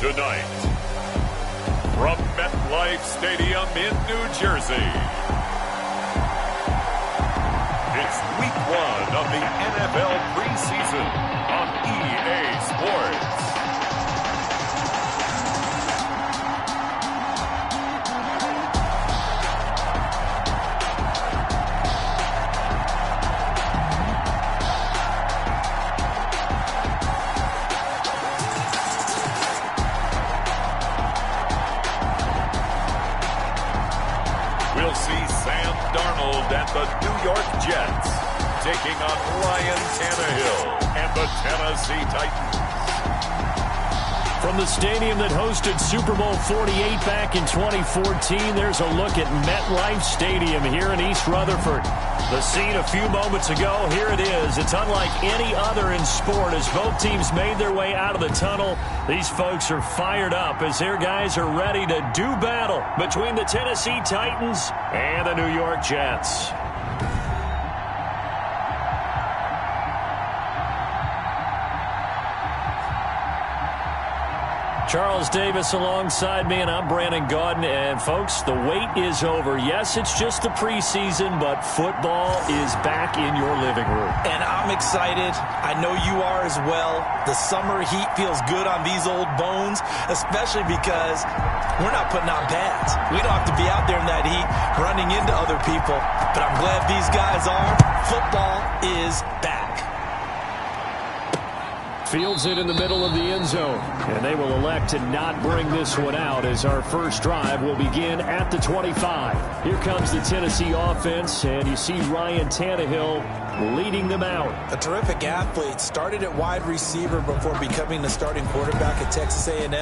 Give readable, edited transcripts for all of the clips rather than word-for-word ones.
Tonight, from MetLife Stadium in New Jersey, it's Week 1 of the NFL preseason on EA Sports. We'll see Sam Darnold and the New York Jets taking on Ryan Tannehill and the Tennessee Titans. From the stadium that hosted Super Bowl 48 back in 2014, there's a look at MetLife Stadium here in East Rutherford. The scene a few moments ago, here it is. It's unlike any other in sport as both teams made their way out of the tunnel. These folks are fired up as their guys are ready to do battle between the Tennessee Titans and the New York Jets. Charles Davis alongside me, and I'm Brandon Gaudin. And, folks, the wait is over. Yes, it's just the preseason, but football is back in your living room. And I'm excited. I know you are as well. The summer heat feels good on these old bones, especially because we're not putting on pads. We don't have to be out there in that heat running into other people. But I'm glad these guys are. Football is back. Fields it in the middle of the end zone, and they will elect to not bring this one out as our first drive will begin at the 25. Here comes the Tennessee offense, and you see Ryan Tannehill leading them out. A terrific athlete, started at wide receiver before becoming the starting quarterback at Texas A&M,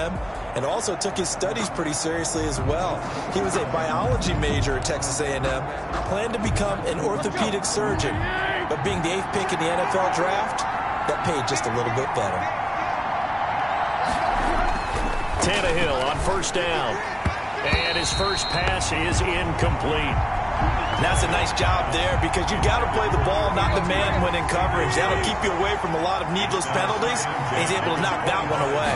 and also took his studies pretty seriously as well. He was a biology major at Texas A&M, planned to become an orthopedic surgeon, but being the 8th pick in the NFL draft, that paid just a little bit better. Tannehill on first down. And his first pass is incomplete. That's a nice job there because you've got to play the ball, not the man when in coverage. That'll keep you away from a lot of needless penalties. And he's able to knock that one away.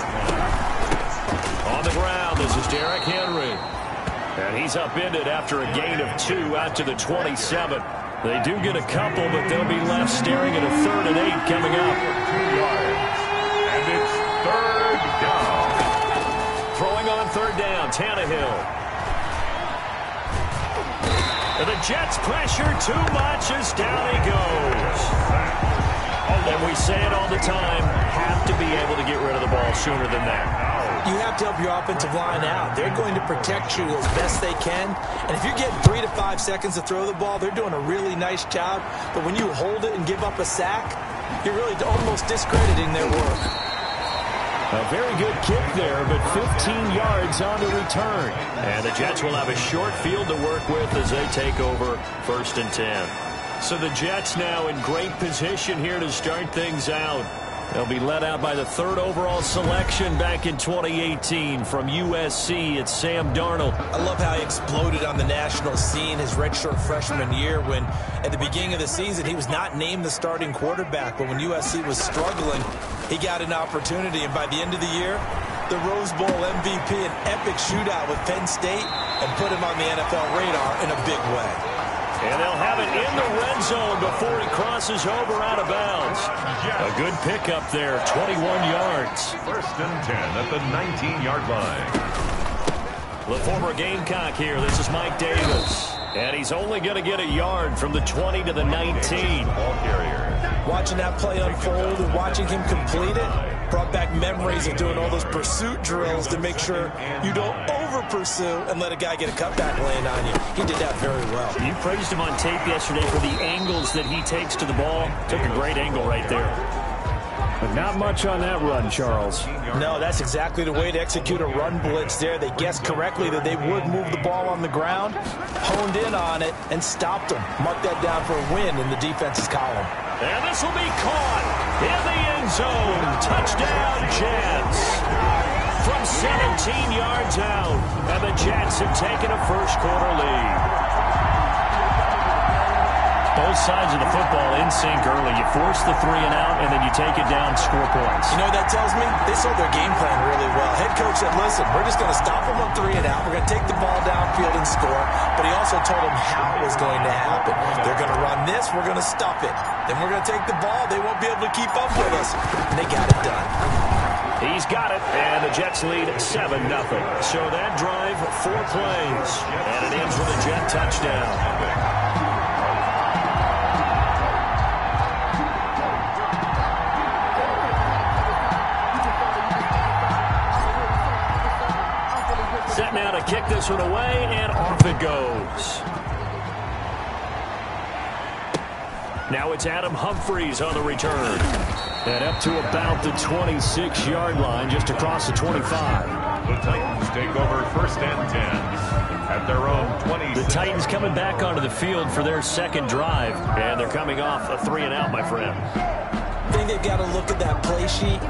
On the ground, this is Derrick Henry. And he's upended after a gain of 2 out to the 27. They do get a couple, but they'll be left staring at a 3rd and 8 coming up. 2 yards. And it's 3rd down. Throwing on 3rd down, Tannehill. And the Jets pressure too much as down he goes. And we say it all the time, have to be able to get rid of the ball sooner than that. You have to help your offensive line out. They're going to protect you as best they can. And if you're getting 3 to 5 seconds to throw the ball, they're doing a really nice job. But when you hold it and give up a sack, you're really almost discrediting their work. A very good kick there, but 15 yards on the return. And the Jets will have a short field to work with as they take over 1st and 10. So the Jets now in great position here to start things out. They'll be led out by the 3rd overall selection back in 2018 from USC. It's Sam Darnold. I love how he exploded on the national scene his redshirt freshman year when at the beginning of the season he was not named the starting quarterback. But when USC was struggling, he got an opportunity. And by the end of the year, the Rose Bowl MVP, an epic shootout with Penn State, and put him on the NFL radar in a big way. And they'll have it in the red zone before he crosses over out of bounds. A good pickup there, 21 yards. 1st and 10 at the 19-yard line. The former Gamecock here. This is Mike Davis. And he's only going to get a yard from the 20 to the 19. Ball carrier. Watching that play unfold and watching him complete it brought back memories of doing all those pursuit drills to make sure you don't over-pursue and let a guy get a cutback laying on you. He did that very well. You praised him on tape yesterday for the angles that he takes to the ball. Took a great angle right there. But not much on that run, Charles. No, that's exactly the way to execute a run blitz there. They guessed correctly that they would move the ball on the ground, honed in on it, and stopped them. Mark that down for a win in the defense's column. And this will be caught in the end zone. Touchdown, Jets. From 17 yards out, and the Jets have taken a first quarter lead. both sides of the football in sync early. You force the 3 and out, and then you take it down, score points. You know what that tells me? They sold their game plan really well. Head coach said, listen, we're just going to stop them on 3 and out. We're going to take the ball downfield and score. But he also told them how it was going to happen. They're going to run this. We're going to stop it. Then we're going to take the ball. They won't be able to keep up with us. And they got it done. He's got it, and the Jets lead 7-0. So that drive, 4 plays, and it ends with a Jet touchdown. Set now to kick this one away, and off it goes. Now it's Adam Humphries on the return. And up to about the 26-yard line, just across the 25. The Titans take over 1st and 10 at their own 20. The Titans coming back onto the field for their second drive. And they're coming off a 3 and out, my friend. I think they've got to look at that play sheet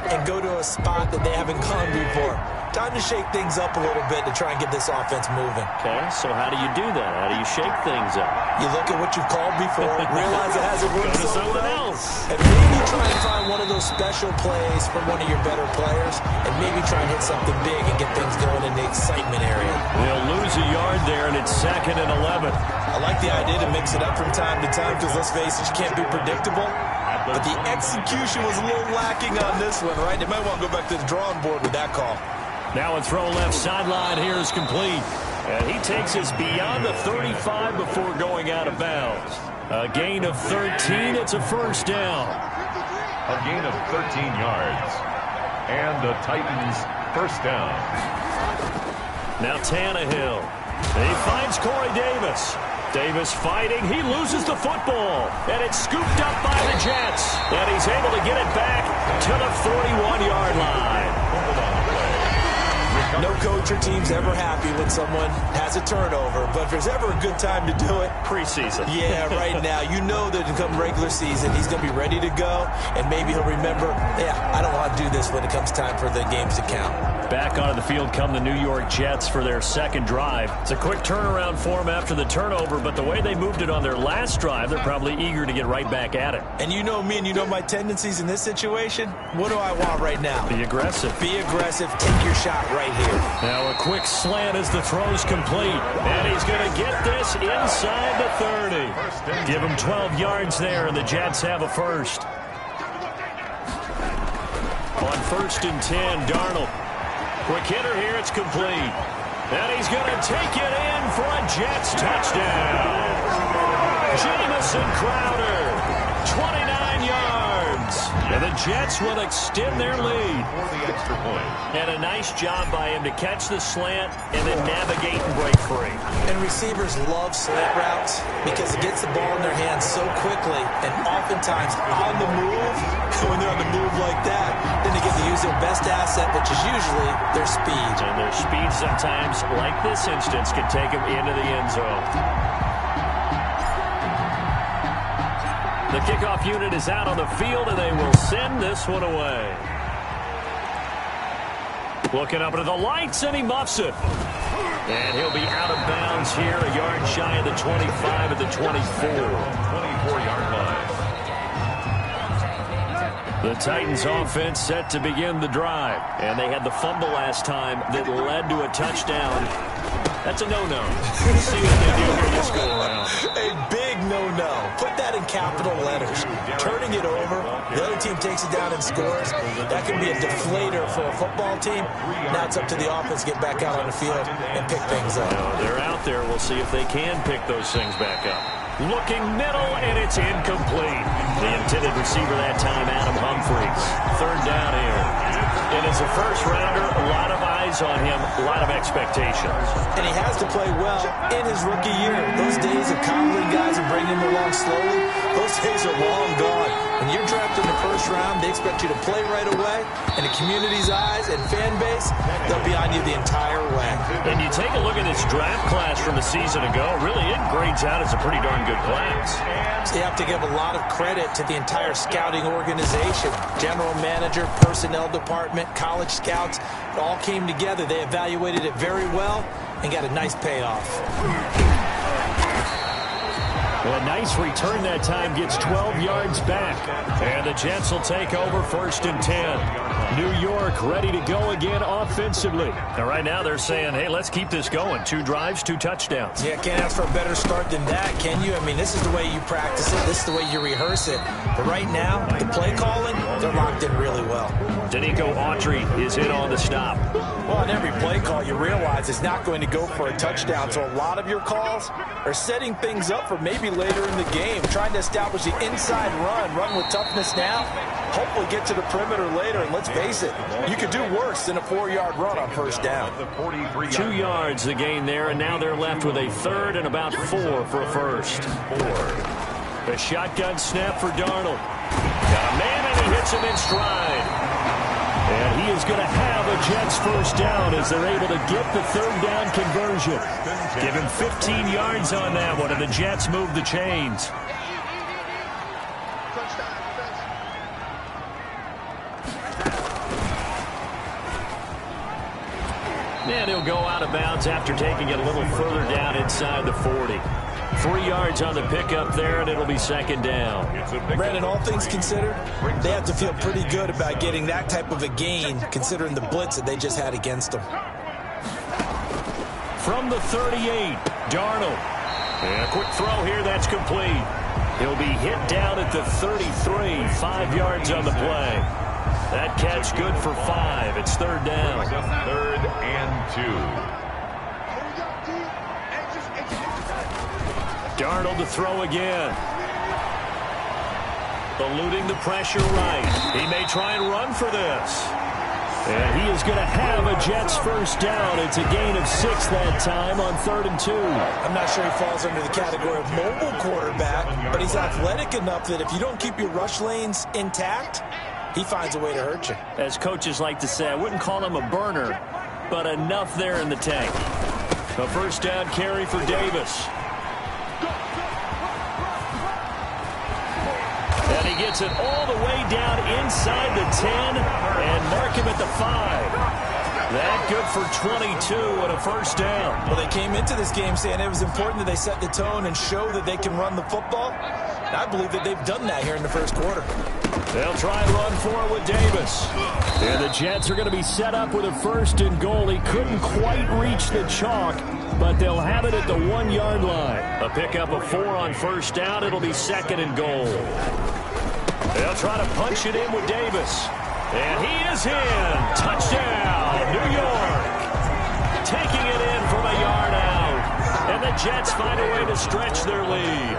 and go to a spot that they haven't gone before. Time to shake things up a little bit to try and get this offense moving. Okay, so how do you do that? How do you shake things up? You look at what you've called before, realize it hasn't worked Go to so something well, else. and maybe try and find one of those special plays from one of your better players, and maybe try and hit something big and get things going in the excitement area. They'll lose a yard there, and it's 2nd and 11. I like the idea to mix it up from time to time because, let's face it, you can't be predictable. But the execution was a little lacking on this one, right? They might want to go back to the drawing board with that call. Now a throw left sideline here is complete. And he takes us beyond the 35 before going out of bounds. A gain of 13. It's a 1st down. A gain of 13 yards. And the Titans 1st down. Now Tannehill. He finds Corey Davis. Davis fighting. He loses the football. And it's scooped up by the Jets. And he's able to get it back to the 41-yard line. No coach or team's ever happy when someone has a turnover, but if there's ever a good time to do it, preseason. Yeah, right now. You know that come regular season, he's going to be ready to go, and maybe he'll remember, yeah, I don't want to do this when it comes time for the games to count. Back onto the field come the New York Jets for their second drive. It's a quick turnaround for them after the turnover, but the way they moved it on their last drive, they're probably eager to get right back at it. And you know me and you know my tendencies in this situation. What do I want right now? Be aggressive. Be aggressive. Take your shot right here. Now a quick slant as the throw's complete. And he's going to get this inside the 30. Give him 12 yards there, and the Jets have a first. On 1st and 10, Darnold. Quick hitter here, it's complete. And he's going to take it in for a Jets touchdown. Jamison Crowder, 29 yards. And the Jets will extend their lead. For the extra point. And a nice job by him to catch the slant and then navigate and break free. And receivers love slant routes because it gets the ball in their hands so quickly and oftentimes on the move. When they're on the move like that, then they get to use their best asset, which is usually their speed. And their speed sometimes, like this instance, can take them into the end zone. The kickoff unit is out on the field, and they will send this one away. Looking up into the lights, and he muffs it. And he'll be out of bounds here, a yard shy of the 25 at the 24. 24-yard line. The Titans offense set to begin the drive. And they had the fumble last time that led to a touchdown. That's a no-no. We'll see what they do here this go around. A big no-no. Put that in capital letters. Turning it over, the other team takes it down and scores. That can be a deflator for a football team. Now it's up to the offense to get back out on the field and pick things up. They're out there. We'll see if they can pick those things back up. Looking middle, and it's incomplete. The intended receiver that time, Adam Humphries. 3rd down here. And as a first-rounder, a lot of eyes on him, a lot of expectations. And he has to play well in his rookie year. Those days of coddling guys and bringing them along slowly, those days are long gone. When you're drafted in the 1st round, they expect you to play right away. And the community's eyes and fan base, they'll be on you the entire way. And you take a look at this draft class from a season ago, really it grades out as a pretty darn good class. So you have to give a lot of credit to the entire scouting organization. General manager, personnel department, college scouts, it all came together. They evaluated it very well and got a nice payoff. A nice return that time, gets 12 yards back. And the Jets will take over 1st and 10. New York ready to go again offensively. And right now they're saying, hey, let's keep this going. 2 drives, 2 touchdowns. Yeah, can't ask for a better start than that, can you? I mean, this is the way you practice it. This is the way you rehearse it. But right now, the play calling, they're locked in really well. Danico Autry is in on the stop. Well, on every play call, you realize it's not going to go for a touchdown. So a lot of your calls are setting things up for maybe later in the game, trying to establish the inside run with toughness now, hopefully get to the perimeter later. And let's face it, you could do worse than a 4-yard run on 1st down. 2 yards the gain there, and now they're left with a 3rd and about 4 for a 1st. A shotgun snap for Darnold. Got a man, and he hits him in stride. And he is going to have a Jets 1st down as they're able to get the 3rd down conversion. Give him 15 yards on that one, and the Jets move the chains. And he'll go out of bounds after taking it a little further down inside the 40. 3 yards on the pickup there, and it'll be 2nd down. Brandon, all things considered, they have to feel pretty good about getting that type of a gain, considering the blitz that they just had against them. From the 38, Darnold. And a quick throw here, that's complete. He'll be hit down at the 33, 5 yards on the play. That catch good for 5. It's 3rd down. 3rd and 2. Darnold to throw again. Eluding the pressure right. He may try and run for this. And he is going to have a Jets 1st down. It's a gain of 6 that time on 3rd and 2. I'm not sure he falls under the category of mobile quarterback, but he's athletic enough that if you don't keep your rush lanes intact, he finds a way to hurt you. As coaches like to say, I wouldn't call him a burner, but enough there in the tank. A 1st down carry for Davis. And he gets it all the way down inside the 10 and mark him at the 5. That good for 22 and a 1st down. Well, they came into this game saying it was important that they set the tone and show that they can run the football. And I believe that they've done that here in the 1st quarter. They'll try and run for it with Davis. And the Jets are going to be set up with a 1st and goal. He couldn't quite reach the chalk, but they'll have it at the 1-yard line. A pickup of 4 on 1st down. It'll be 2nd and goal. They'll try to punch it in with Davis. And he is in. Touchdown, New York. Taking it in from a yard out. And the Jets find a way to stretch their lead.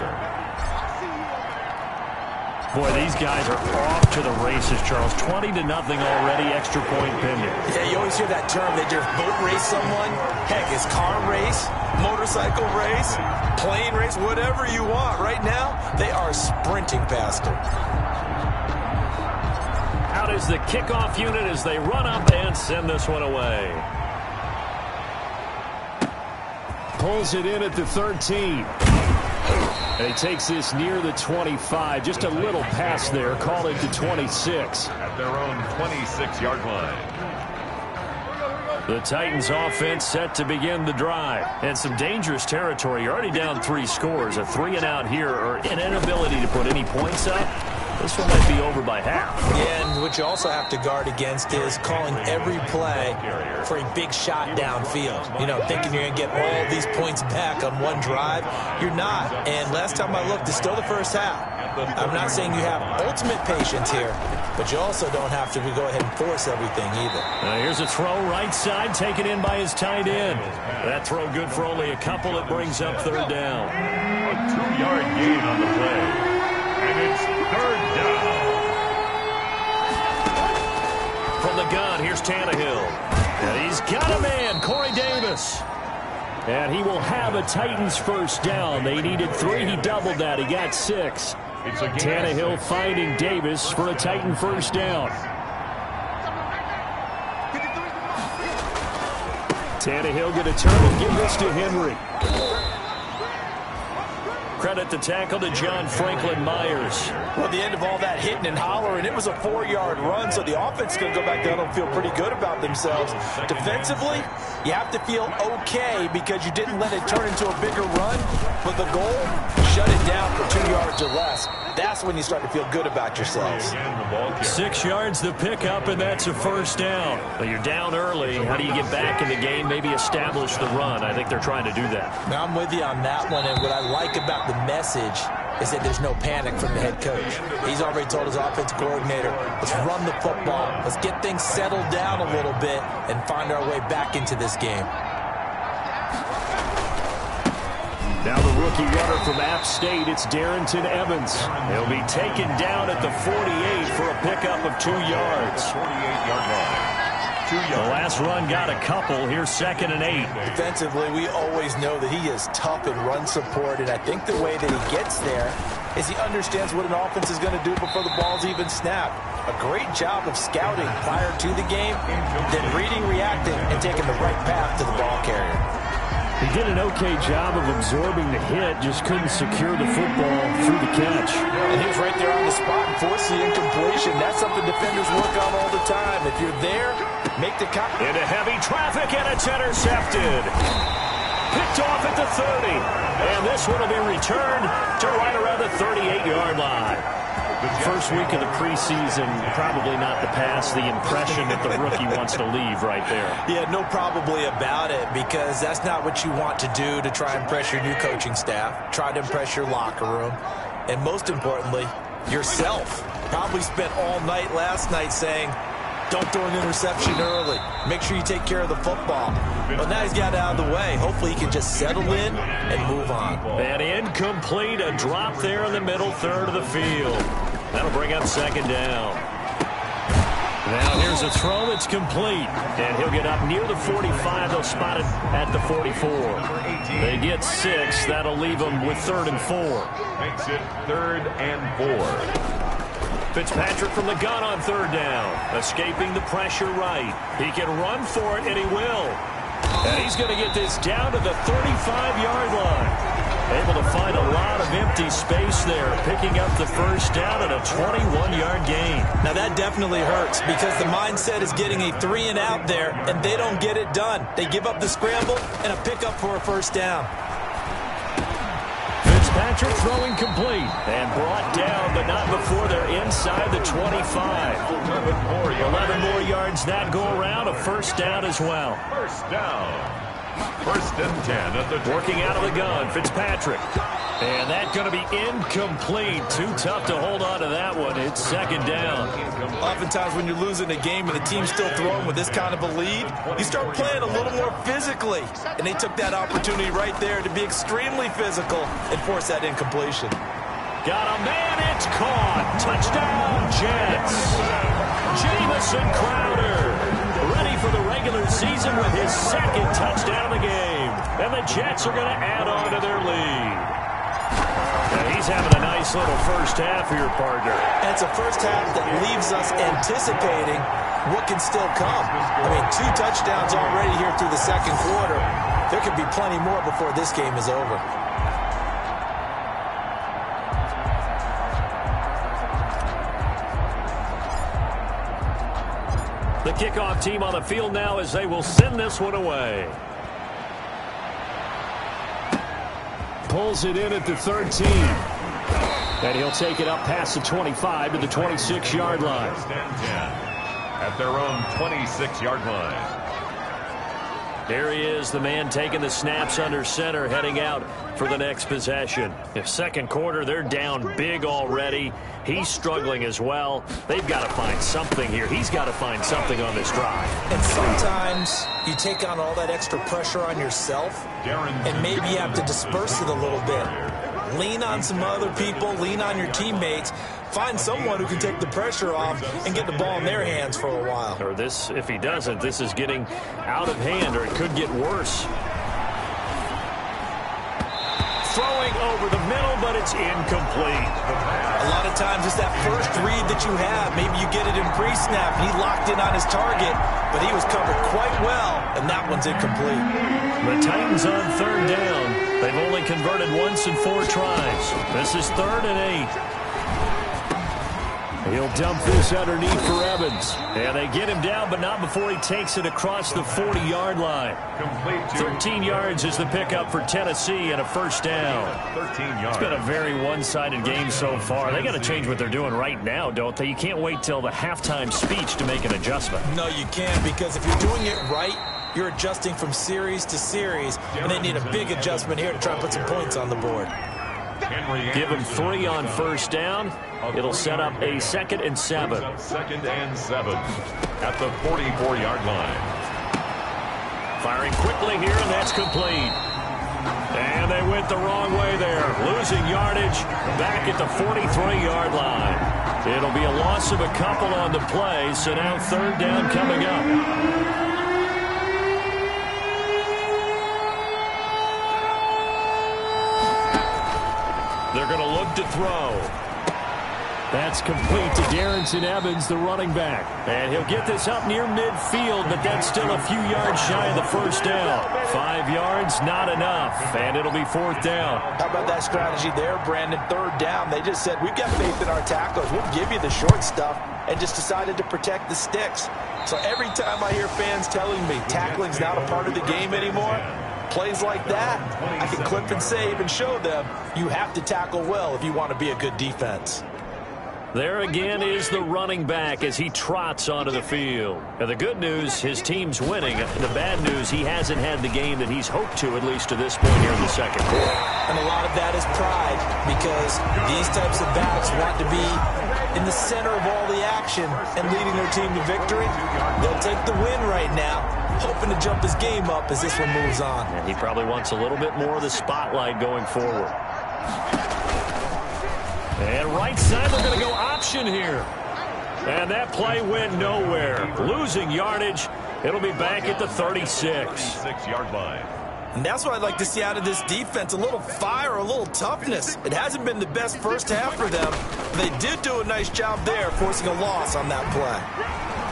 Boy, these guys are off to the races, Charles. 20-0 already, extra point pending. Yeah, you always hear that term. They just boat race someone. Heck, it's car race, motorcycle race, plane race, whatever you want. Right now, they are sprinting past it. Out is the kickoff unit as they run up and send this one away. Pulls it in at the 13. And he takes this near the 25. Just a little pass there. Call it to 26. At their own 26-yard line. The Titans offense set to begin the drive. And some dangerous territory. You're already down 3 scores. A 3-and-out here or an inability to put any points up. This one might be over by half. Yeah, and what you also have to guard against is calling every play for a big shot downfield. You know, thinking you're going to get all these points back on one drive. You're not. And last time I looked, it's still the 1st half. I'm not saying you have ultimate patience here, but you also don't have to go ahead and force everything either. Now here's a throw right side, taken in by his tight end. That throw good for only a couple. It brings up 3rd down. A 2-yard gain on the play. And it's 3rd down. From the gun, here's Tannehill. And he's got a man, Corey Davis. And he will have a Titans 1st down. They needed 3. He doubled that. He got 6. Tannehill finding Davis for a Titan 1st down. Tannehill going to turn and give this to Henry. Credit the tackle to John Franklin Myers. Well, at the end of all that hitting and hollering, it was a 4-yard run, so the offense is going to go back down and feel pretty good about themselves. Defensively, you have to feel okay because you didn't let it turn into a bigger run, but the goal, shut it down for 2 yards or less. That's when you start to feel good about yourselves. 6 yards the pickup, and that's a first down. Well, you're down early. How do you get back in the game, maybe establish the run? I think they're trying to do that. Now, I'm with you on that one, and what I like about the message is that there's no panic from the head coach. He's already told his offensive coordinator, let's run the football. Let's get things settled down a little bit and find our way back into this game. Now the rookie runner from App State, it's Darrington Evans. He'll be taken down at the 48 for a pickup of 2 yards. 48-yard line. 2 yards. The last run got a couple. Here's 2nd and 8. Defensively, we always know that he is tough in run support, and I think the way that he gets there is he understands what an offense is going to do before the ball's even snapped. A great job of scouting prior to the game, then reading, reacting, and taking the right path to the ball carrier. He did an okay job of absorbing the hit, just couldn't secure the football through the catch. And he was right there on the spot and forced the incompletion. That's something defenders work on all the time. If you're there, make the cut. Into heavy traffic, and it's intercepted. Picked off at the 30. And this one will be returned to right around the 38-yard line. First week of the preseason, probably not the pass, the impression that the rookie wants to leave right there. Yeah, no probably about it, because that's not what you want to do to try and impress your new coaching staff, try to impress your locker room, and most importantly, yourself. Probably spent all night last night saying, don't throw an interception early. Make sure you take care of the football. But now he's got it out of the way. Hopefully he can just settle in and move on. And incomplete, a drop there in the middle third of the field. That'll bring up 2nd down. Now here's a throw. It's complete. And he'll get up near the 45. They'll spot it at the 44. They get 6. That'll leave them with 3rd and 4. Makes it 3rd and 4. Fitzpatrick from the gun on 3rd down. Escaping the pressure right. He can run for it, and he will. And he's going to get this down to the 35-yard line. Able to find a lot of empty space there, picking up the first down and a 21-yard gain. Now that definitely hurts because the mindset is getting a 3-and-out there, and they don't get it done. They give up the scramble and a pickup for a first down. Fitzpatrick throwing complete and brought down, but not before they're inside the 25. 11 more yards that go around, a first down as well. First down. 1st and 10 at the working out of the gun, Fitzpatrick. And that's going to be incomplete. Too tough to hold on to that one. It's 2nd down. Oftentimes when you're losing a game and the team's still throwing with this kind of a lead, you start playing a little more physically. And they took that opportunity right there to be extremely physical and force that incompletion. Got a man, it's caught. Touchdown, Jets. Jamison Crowder ready for the regular season with his 2nd touchdown of the game. And the Jets are going to add on to their lead. And he's having a nice little first half here, partner. And it's a first half that leaves us anticipating what can still come. I mean, 2 touchdowns already here through the 2nd quarter. There could be plenty more before this game is over. The kickoff team on the field now as they will send this one away. Pulls it in at the 13. And he'll take it up past the 25 to the 26-yard line. At their own 26-yard line. There he is, the man taking the snaps under center, heading out for the next possession. If 2nd quarter, they're down big already. He's struggling as well. They've got to find something here. He's got to find something on this drive. And sometimes you take on all that extra pressure on yourself, and maybe you have to disperse it a little bit. Lean on some other people, lean on your teammates. Find someone who can take the pressure off and get the ball in their hands for a while. Or this, if he doesn't, this is getting out of hand, or it could get worse. Throwing over the middle, but it's incomplete. A lot of times it's that first read that you have. Maybe you get it in pre-snap, and he locked in on his target, but he was covered quite well, and that one's incomplete. The Titans on 3rd down. They've only converted once in 4 tries. This is 3rd and 8. He'll dump this underneath for Evans. And they get him down, but not before he takes it across the 40-yard line. 13 yards is the pickup for Tennessee and a first down. 13 yards. It's been a very one-sided game so far. They got to change what they're doing right now, don't they? You can't wait till the halftime speech to make an adjustment. No, you can't, because if you're doing it right, you're adjusting from series to series, and they need a big adjustment here to try and put some points on the board. Give him 3 on first down. It'll set up a 2nd and 7. 2nd and 7 at the 44-yard line. Firing quickly here, and that's complete. And they went the wrong way there. Losing yardage back at the 43-yard line. It'll be a loss of a couple on the play, so now 3rd down coming up. They're going to look to throw. That's complete to Darrington Evans, the running back. And he'll get this up near midfield, but that's still a few yards shy of the first down. 5 yards, not enough, and it'll be 4th down. How about that strategy there, Brandon? 3rd down. They just said, we've got faith in our tacklers. We'll give you the short stuff, and just decided to protect the sticks. So every time I hear fans telling me tackling's not a part of the game anymore, plays like that, I can clip and save and show them you have to tackle well if you want to be a good defense. There again is the running back as he trots onto the field. And the good news, his team's winning. The bad news, he hasn't had the game that he's hoped to, at least to this point here in the 2nd quarter. And a lot of that is pride, because these types of backs want to be in the center of all the action and leading their team to victory. They'll take the win right now, hoping to jump his game up as this one moves on. And he probably wants a little bit more of the spotlight going forward. And right side, they're going to go option here. And that play went nowhere. Losing yardage. It'll be back at the 36. 36-yard line. And that's what I'd like to see out of this defense, a little fire, a little toughness. It hasn't been the best first half for them. They did do a nice job there, forcing a loss on that play.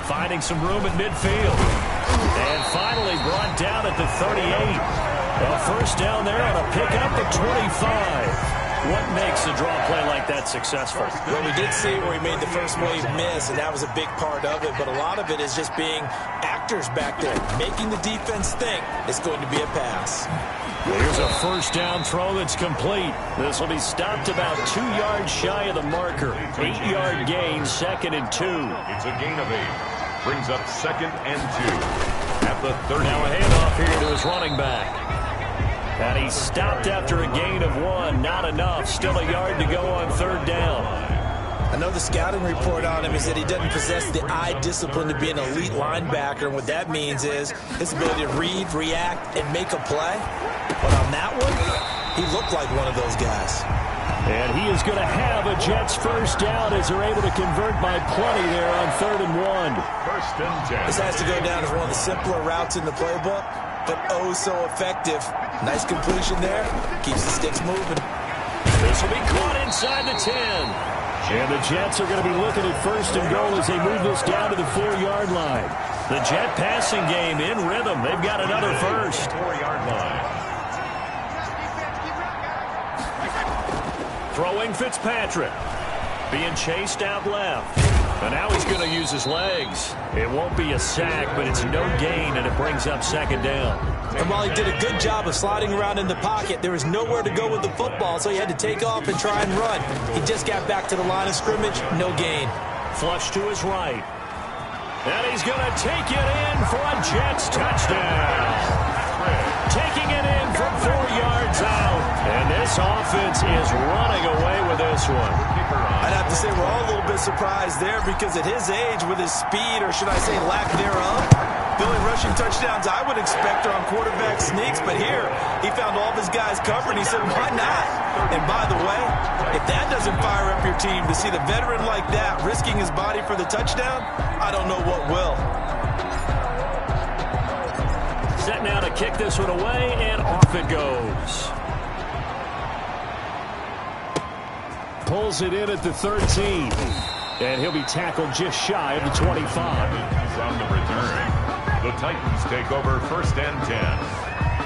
Finding some room at midfield. And finally brought down at the 38. A first down there on a pickup at 25. What makes a draw play like that successful? Well, we did see where he made the first wave miss, and that was a big part of it. But a lot of it is just being actors back there, making the defense think it's going to be a pass. Here's a first down throw that's complete. This will be stopped about 2 yards shy of the marker. 8-yard gain, 2nd and 2. It's a gain of 8. Brings up 2nd and 2 at the 30. Now a handoff here to his running back. And he stopped after a gain of 1. Not enough. Still a yard to go on 3rd down. I know the scouting report on him is that he doesn't possess the eye discipline to be an elite linebacker. And what that means is his ability to read, react, and make a play. But on that one, he looked like one of those guys. And he is going to have a Jets first down as they're able to convert by plenty there on 3rd and 1. 1st and 10. This has to go down as one of the simpler routes in the playbook, but oh so effective. Nice completion there. Keeps the sticks moving. This will be caught inside the 10. And the Jets are going to be looking at 1st and goal as they move this down to the 4-yard line. The Jet passing game in rhythm. They've got another first. 4-yard line. Throwing Fitzpatrick. Being chased out left. And now he's going to use his legs. It won't be a sack, but it's no gain, and it brings up 2nd down. And while he did a good job of sliding around in the pocket, there was nowhere to go with the football, so he had to take off and try and run. He just got back to the line of scrimmage, no gain. Flush to his right. And he's going to take it in for a Jets touchdown. Taking it in from 4 yards out. And this offense is running away with this one. I'd have to say we're all a little bit surprised there, because at his age, with his speed, or should I say lack thereof, the only rushing touchdowns I would expect are on quarterback sneaks. But here, he found all of his guys covered. He said, why not? And by the way, if that doesn't fire up your team to see the veteran like that risking his body for the touchdown, I don't know what will. Set now to kick this one away, and off it goes. Pulls it in at the 13. And he'll be tackled just shy of the 25. From the return, the Titans take over 1st and 10.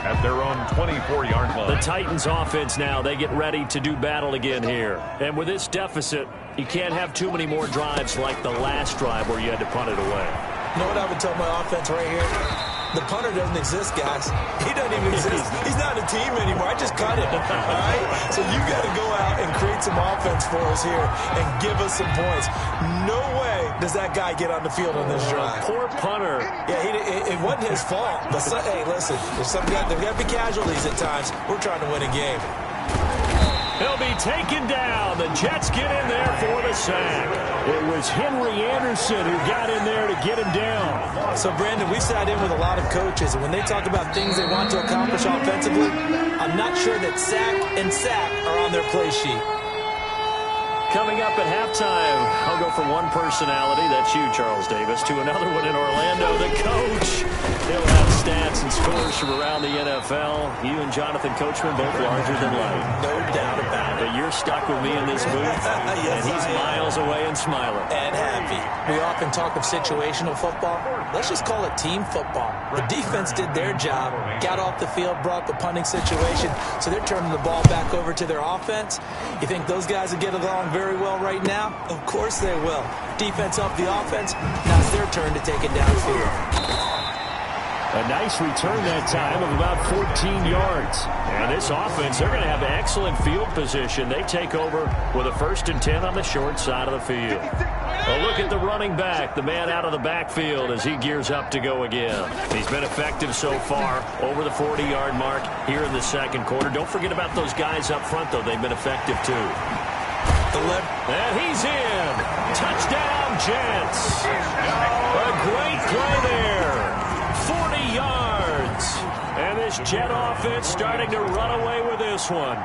at their own 24-yard line. The Titans offense now, they get ready to do battle again here. And with this deficit, you can't have too many more drives like the last drive where you had to punt it away. You know what I would tell my offense right here? The punter doesn't exist, guys. He doesn't even exist. He's not a team anymore. I just cut him. All right? So you got to go out and create some offense for us here and give us some points. No way does that guy get on the field on this drive. Poor punter. Yeah, it wasn't his fault. But hey, listen, there's got to be casualties at times. We're trying to win a game. He'll be taken down. The Jets get in there for the sack. It was Henry Anderson who got in there to get him down. So, Brandon, we sat in with a lot of coaches, and when they talk about things they want to accomplish offensively, I'm not sure that sack and sack are on their play sheet. Coming up at halftime, I'll go from one personality, that's you, Charles Davis, to another one in Orlando, the coach. He'll have stats and scores from around the NFL. You and Jonathan Coachman both larger than life. No doubt about it. But you're stuck with me in this booth, Yes, and he's miles away and smiling. And happy. We often talk of situational football. Let's just call it team football. The defense did their job, got off the field, brought the punting situation, so they're turning the ball back over to their offense. You think those guys will get along very well right now? Of course they will. Defense helped the offense. Now it's their turn to take it downfield. A nice return that time of about 14 yards. And this offense, they're going to have excellent field position. They take over with a 1st and 10 on the short side of the field. A look at the running back, the man out of the backfield as he gears up to go again. He's been effective so far, over the 40-yard mark here in the second quarter. Don't forget about those guys up front, though. They've been effective, too. And he's in. Touchdown, Jets. A great play there. 40 yards. And this Jet offense starting to run away with this one.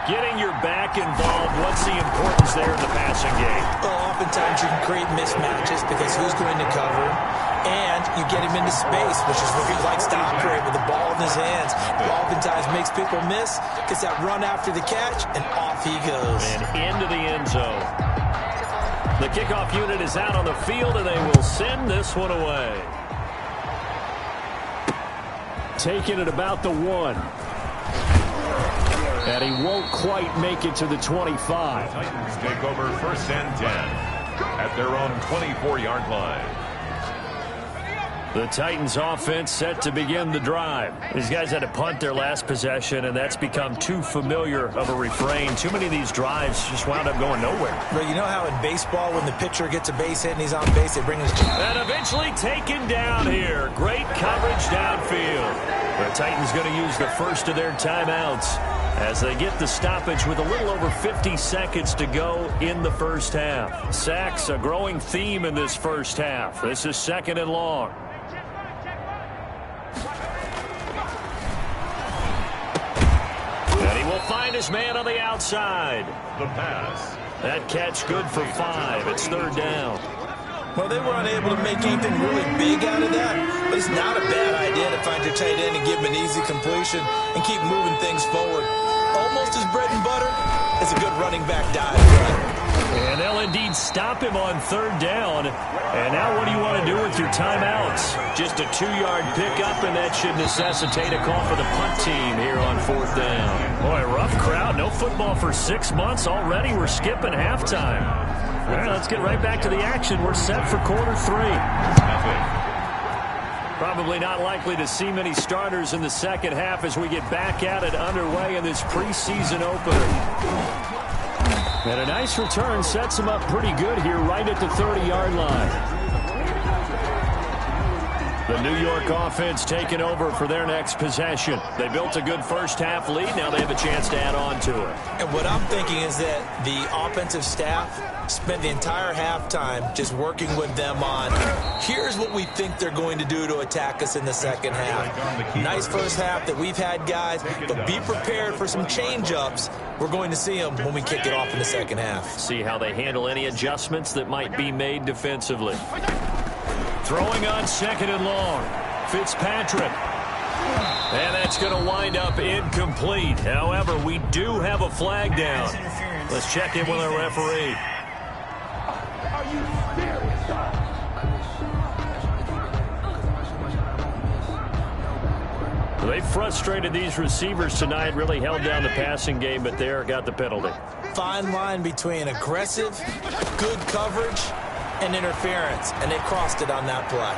Getting your back involved, what's the importance there in the passing game? Well, oftentimes you can create mismatches because who's going to cover him? And you get him into space, which is where he likes to operate with the ball in his hands. It oftentimes makes people miss, gets that run after the catch, and off he goes. And into the end zone. The kickoff unit is out on the field, and they will send this one away. Taking it about the 1. And he won't quite make it to the 25. Titans take over 1st and 10 at their own 24-yard line. The Titans offense set to begin the drive. These guys had to punt their last possession, and that's become too familiar of a refrain. Too many of these drives just wound up going nowhere. But you know how in baseball when the pitcher gets a base hit and he's on base, they bring his... And eventually taken down here. Great coverage downfield. The Titans going to use the first of their timeouts as they get the stoppage with a little over 50 seconds to go in the first half. Sacks, a growing theme in this first half. This is 2nd and long. And he will find his man on the outside. The pass. That catch good for 5. It's 3rd down. Well, they were unable to make anything really big out of that, but it's not a bad idea to find your tight end and give him an easy completion and keep moving things forward. Almost as bread and butter as a good running back dive. And they'll indeed stop him on 3rd down. And now what do you want to do with your timeouts? Just a 2-yard pickup, and that should necessitate a call for the punt team here on 4th down. Boy, rough crowd. No football for 6 months already. We're skipping halftime. All right, let's get right back to the action. We're set for quarter 3. Probably not likely to see many starters in the second half as we get back at it underway in this preseason opener. And a nice return sets him up pretty good here right at the 30-yard line. The New York offense taking over for their next possession. They built a good first half lead. Now they have a chance to add on to it. And what I'm thinking is that the offensive staff spent the entire halftime just working with them on, here's what we think they're going to do to attack us in the second half. Nice first half that we've had, guys, but be prepared for some change-ups. We're going to see them when we kick it off in the second half. See how they handle any adjustments that might be made defensively. Throwing on 2nd and long. Fitzpatrick. And that's going to wind up incomplete. However, we do have a flag down. Let's check in with our referee. They frustrated these receivers tonight, really held down the passing game, but there got the penalty. Fine line between aggressive, good coverage, and interference, and they crossed it on that play.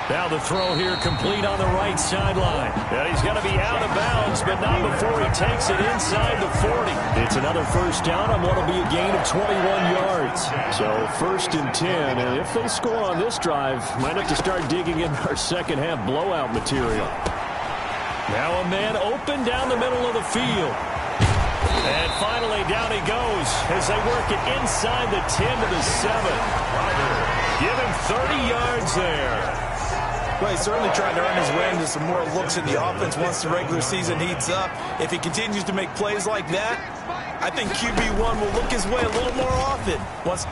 Now the throw here complete on the right sideline. And he's going to be out of bounds, but not before he takes it inside the 40. It's another first down on what will be a gain of 21 yards. So 1st and 10, and if they score on this drive, might have to start digging in our second half blowout material. Now a man open down the middle of the field. And finally down he goes as they work it inside the 10 to the 7. Give him 30 yards there. Well, he's certainly trying to earn his way into some more looks in the offense once the regular season heats up. If he continues to make plays like that, I think QB1 will look his way a little more often.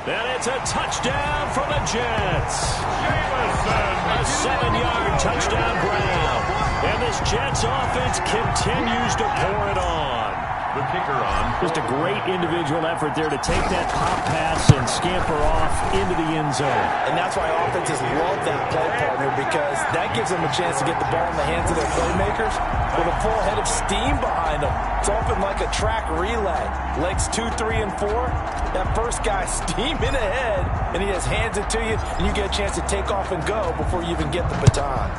And it's a touchdown from the Jets. A 7-yard touchdown Brown. And this Jets offense continues to pour it on. The kicker on. Just a great individual effort there to take that pop pass and scamper off into the end zone. And that's why offenses love that play partner, because that gives them a chance to get the ball in the hands of their playmakers with a full head of steam behind them. It's often like a track relay. Legs 2, 3, and 4. That first guy steaming ahead, and he just hands it to you, and you get a chance to take off and go before you even get the baton.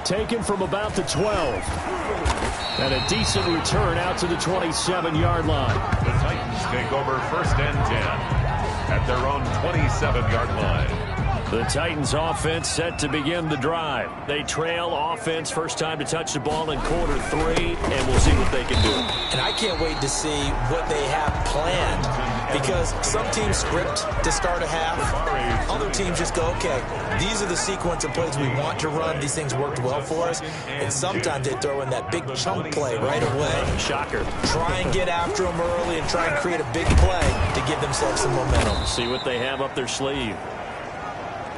Taken from about the 12. And a decent return out to the 27-yard line. The Titans take over 1st and 10 at their own 27-yard line. The Titans offense set to begin the drive. They trail offense, first time to touch the ball in quarter 3, and we'll see what they can do. And I can't wait to see what they have planned, because some teams script to start a half. Other teams just go, okay, these are the sequence of plays we want to run. These things worked well for us. And sometimes they throw in that big chunk play right away. Shocker. Try and get after them early and try and create a big play to give themselves some momentum. See what they have up their sleeve.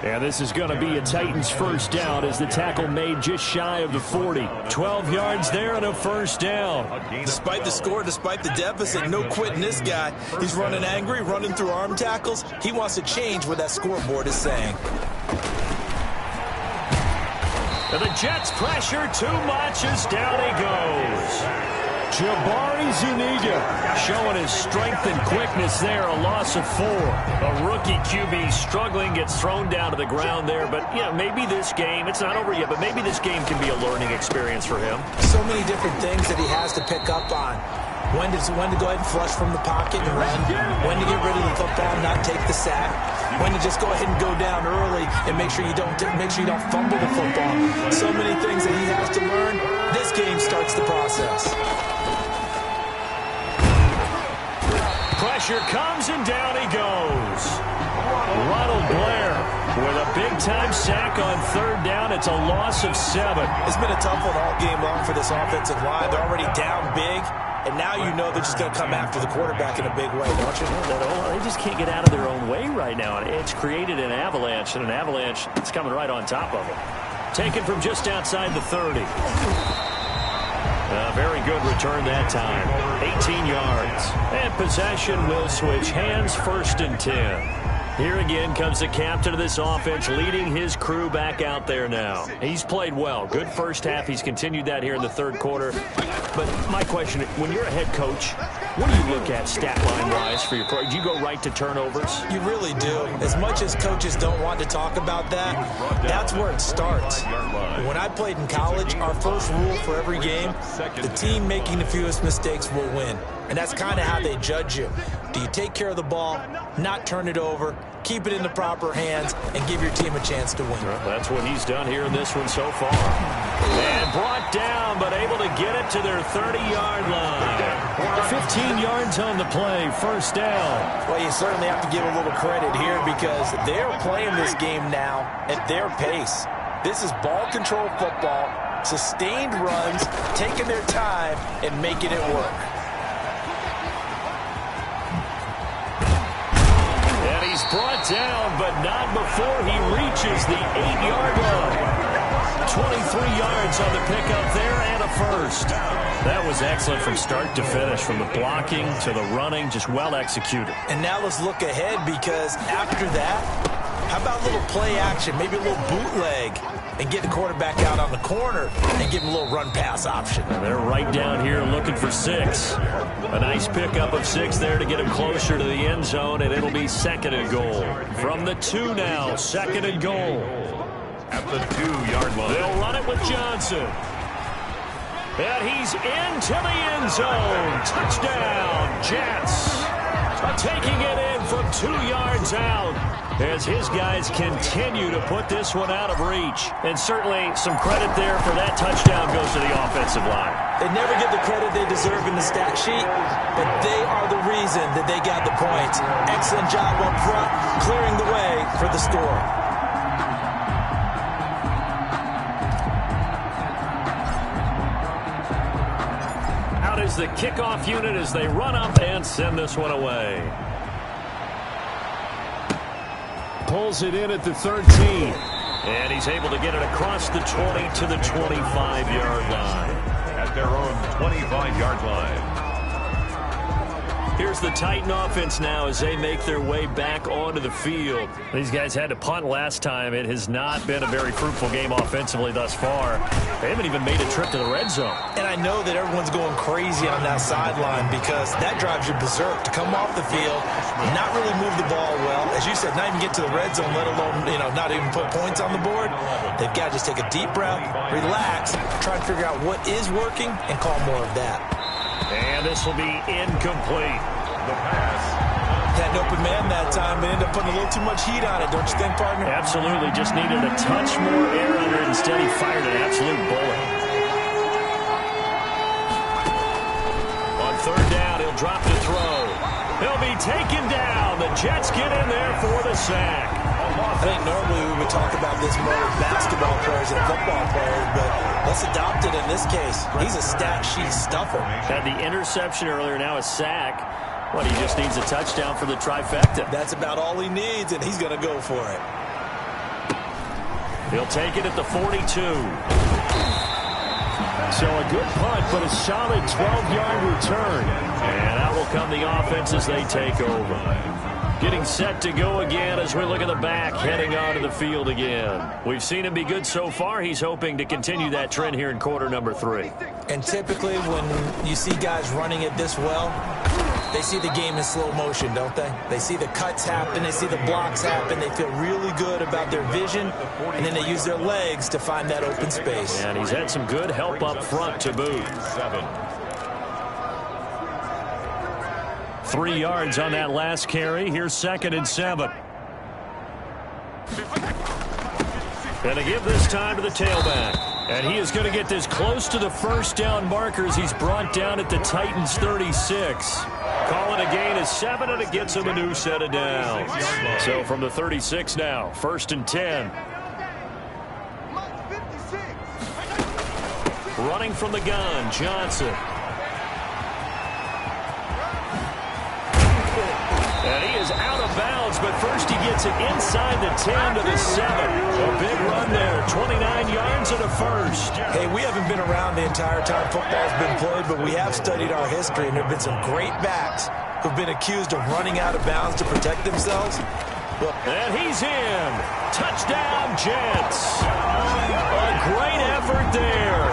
And this is going to be a Titans first down as the tackle made just shy of the 40. 12 yards there and a first down. Despite the score, despite the deficit, no quitting this guy. He's running angry, running through arm tackles. He wants to change what that scoreboard is saying. And the Jets pressure too much as down he goes. Jabari Zuniga showing his strength and quickness there, a loss of 4. A rookie QB struggling, gets thrown down to the ground there. But, you know, maybe this game, it's not over yet, but maybe this game can be a learning experience for him. So many different things that he has to pick up on. When to go ahead and flush from the pocket and run. When to get rid of the football and not take the sack. When to just go ahead and go down early and make sure you don't fumble the football. So many things that he has to learn. This game starts the process. Pressure comes and down he goes. Ronald Blair with a big-time sack on 3rd down. It's a loss of 7. It's been a tough one all game long for this offensive line. They're already down big, and now you know they're just going to come after the quarterback in a big way, don't you? They just can't get out of their own way right now. It's created an avalanche, and an avalanche is coming right on top of them. Taken from just outside the 30. A very good return that time. 18 yards. And possession will switch hands, 1st and 10. Here again comes the captain of this offense, leading his crew back out there now. He's played well. Good first half. He's continued that here in the 3rd quarter. But my question, when you're a head coach, what do you look at stat line-wise for your pro? Do you go right to turnovers? You really do. As much as coaches don't want to talk about that, that's where it starts. When I played in college, our first rule for every game, the team making the fewest mistakes will win. And that's kind of how they judge you. Do you take care of the ball, not turn it over, keep it in the proper hands, and give your team a chance to win? Well, that's what he's done here in this one so far. And brought down, but able to get it to their 30-yard line. 15 yards on the play, first down. Well, you certainly have to give a little credit here because they're playing this game now at their pace. This is ball control football, sustained runs, taking their time, and making it work. He's brought down, but not before he reaches the 8-yard line. 23 yards on the pickup there and a first. That was excellent from start to finish, from the blocking to the running, just well executed. And now let's look ahead because after that, How about a little play action, maybe a little bootleg, and get the quarterback out on the corner and give him a little run pass option? They're right down here looking for 6. A nice pickup of 6 there to get him closer to the end zone, and it'll be 2nd and goal. From the 2 now, 2nd and goal. At the 2-yard line. They'll run it with Johnson. And he's into the end zone. Touchdown, Jets. Taking it in from 2 yards out as his guys continue to put this one out of reach. And certainly some credit there for that touchdown goes to the offensive line. They never get the credit they deserve in the stat sheet, but they are the reason that they got the points. Excellent job up front, clearing the way for the score. Out is the kickoff unit as they run up and send this one away. Pulls it in at the 13. And he's able to get it across the 20 to the 25-yard line. At their own 25-yard line. Here's the Titan offense now as they make their way back onto the field. These guys had to punt last time. It has not been a very fruitful game offensively thus far. They haven't even made a trip to the red zone. And I know that everyone's going crazy on that sideline because that drives you berserk to come off the field, not really move the ball well. As you said, not even get to the red zone, let alone, not even put points on the board. They've got to just take a deep breath, relax, try and figure out what is working, and call more of that. And this will be incomplete. The pass. Had an open man that time, but ended up putting a little too much heat on it, don't you think, partner? Absolutely. Just needed a touch more air under it. Instead, he fired an absolute bullet. On 3rd down, he'll drop the throw. He'll be taken down. The Jets get in there for the sack. I think normally we would talk about this more with basketball players and football players, but let's adopt it in this case. He's a stat sheet stuffer. Had the interception earlier, now a sack. What, he just needs a touchdown for the trifecta. That's about all he needs, and he's going to go for it. He'll take it at the 42. So a good punt, but a solid 12-yard return. And out will come the offense as they take over. Getting set to go again as we look at the back, heading onto the field again. We've seen him be good so far. He's hoping to continue that trend here in quarter number 3. And typically when you see guys running it this well, they see the game in slow motion, don't they? They see the cuts happen, they see the blocks happen, they feel really good about their vision, and then they use their legs to find that open space. And he's had some good help up front to boot. 3 yards on that last carry. Here's 2nd and 7. Going to give this time to the tailback. And he is going to get this close to the first down markers. He's brought down at the Titans 36. Calling a gain of 7, and it gets him a new set of downs. So from the 36 now, 1st and 10. Running from the gun, Johnson. And he is out of bounds, but first he gets it inside the 10 to the 7. A big run there, 29 yards and a first. Hey, we haven't been around the entire time football's been played, but we have studied our history, and there have been some great backs who've been accused of running out of bounds to protect themselves. And he's in. Touchdown, Jets. A great effort there.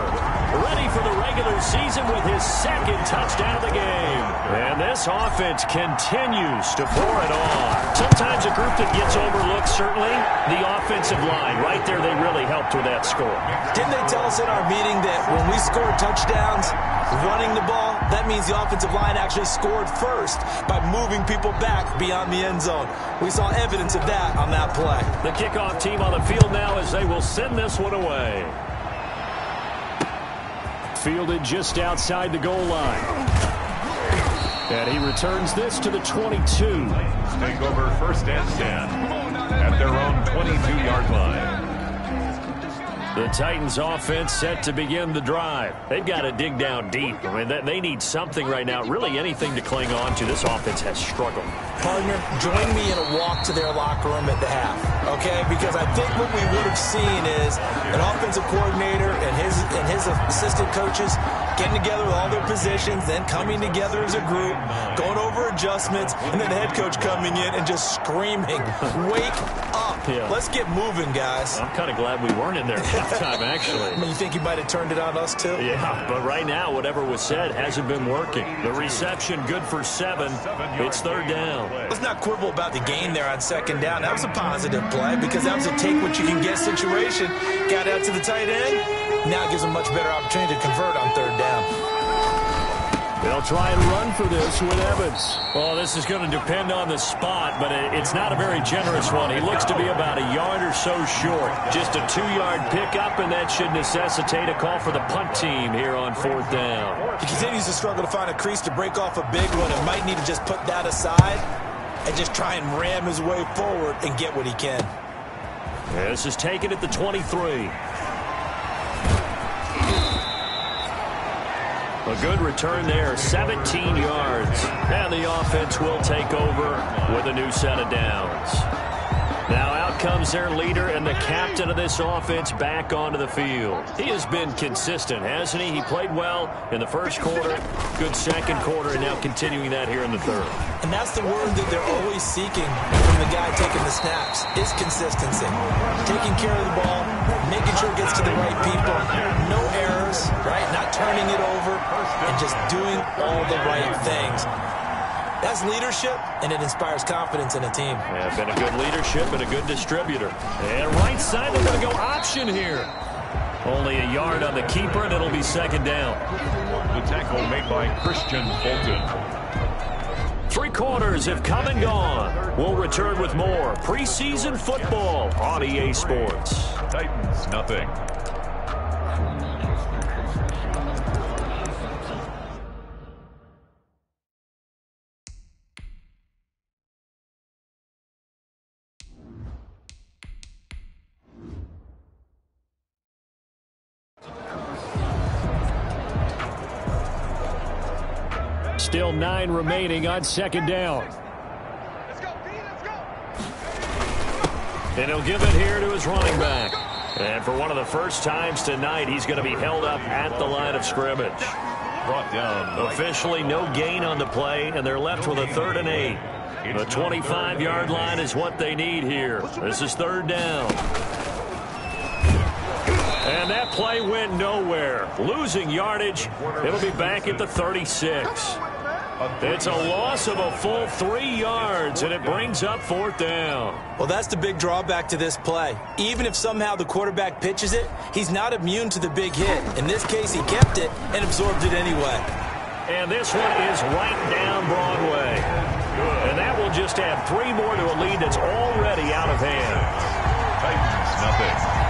Ready for the regular season with his 2nd touchdown of the game. And this offense continues to pour it on. Sometimes a group that gets overlooked, certainly, the offensive line. Right there, they really helped with that score. Didn't they tell us in our meeting that when we scored touchdowns running the ball, that means the offensive line actually scored first by moving people back beyond the end zone? We saw evidence of that on that play. The kickoff team on the field now as they will send this one away. Fielded just outside the goal line. And he returns this to the 22. Take over 1st and 10 at their own 22-yard line. The Titans offense set to begin the drive. They've got to dig down deep. I mean, they need something right now, really anything to cling on to. This offense has struggled. Partner, join me in a walk to their locker room at the half, okay? Because I think what we would have seen is an offensive coordinator and his assistant coaches getting together with all their positions, then coming together as a group, going over adjustments, and then the head coach coming in and just screaming, "Wake up!" Yeah. Let's get moving, guys. I'm kind of glad we weren't in there at halftime, actually. I mean, you think he might have turned it on us, too? Yeah, but right now, whatever was said hasn't been working. The reception good for 7. It's third down. Let's not quibble about the gain there on second down. That was a positive play because that was a take-what-you-can-get situation. Got out to the tight end. Now it gives him a much better opportunity to convert on third down. They'll try and run for this with Evans. Well, this is going to depend on the spot, but it's not a very generous one. He looks to be about a yard or so short. Just a 2-yard pickup, and that should necessitate a call for the punt team here on fourth down. He continues to struggle to find a crease to break off a big one and might need to just put that aside and just try and ram his way forward and get what he can. This is taken at the 23. A good return there, 17 yards. And the offense will take over with a new set of downs. Now out comes their leader and the captain of this offense back onto the field. He has been consistent, hasn't he? He played well in the first quarter, good second quarter, and now continuing that here in the third. And that's the word that they're always seeking from the guy taking the snaps, is consistency. Taking care of the ball, making sure it gets to the right people, no errors, right? Not turning it over, and just doing all the right things. That's leadership, and it inspires confidence in a team. Yeah, been a good leadership and a good distributor. And right side, they're going to go option here. Only a yard on the keeper, and it'll be second down. The tackle made by Christian Fulton. 3 quarters have come and gone. We'll return with more preseason football on EA Sports. Titans, nothing. Still 9 remaining on second down. Let's go, B, let's go. And he'll give it here to his running back. And for one of the first times tonight, he's going to be held up at the line of scrimmage. Brought down. Officially no gain on the play, and they're left with a 3rd and 8. The 25-yard line is what they need here. This is third down. And that play went nowhere. Losing yardage. It'll be back at the 36. It's a loss of a full 3 yards, and it brings up fourth down. Well, that's the big drawback to this play. Even if somehow the quarterback pitches it, he's not immune to the big hit. In this case, he kept it and absorbed it anyway. And this one is right down Broadway. And that will just add 3 more to a lead that's already out of hand. Titans, nothing.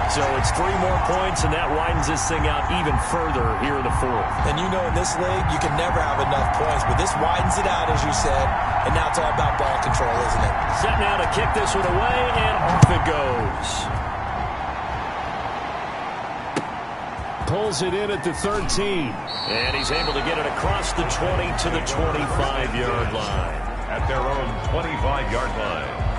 So it's 3 more points, and that widens this thing out even further here in the fourth. And you know in this league, you can never have enough points, but this widens it out, as you said, and now it's all about ball control, isn't it? Set now to kick this one away, and off it goes. Pulls it in at the 13. And he's able to get it across the 20 to the 25-yard line. At their own 25-yard line.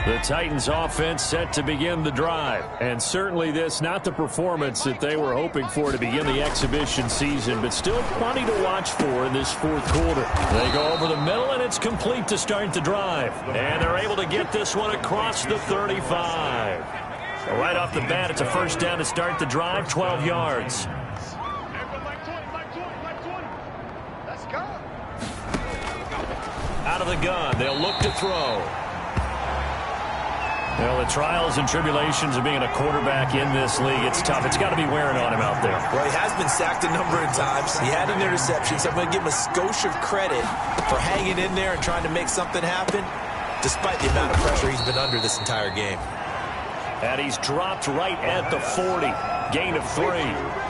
The Titans offense set to begin the drive. And certainly this, not the performance that they were hoping for to begin the exhibition season, but still plenty to watch for in this fourth quarter. They go over the middle, and it's complete to start the drive. And they're able to get this one across the 35. Right off the bat, it's a first down to start the drive, 12 yards. Let's go. Out of the gun, they'll look to throw. Well, the trials and tribulations of being a quarterback in this league, it's tough. It's got to be wearing on him out there. Well, he has been sacked a number of times. He had an interception, so I'm going to give him a skosh of credit for hanging in there and trying to make something happen, despite the amount of pressure he's been under this entire game. And he's dropped right at the 40. Gain of 3.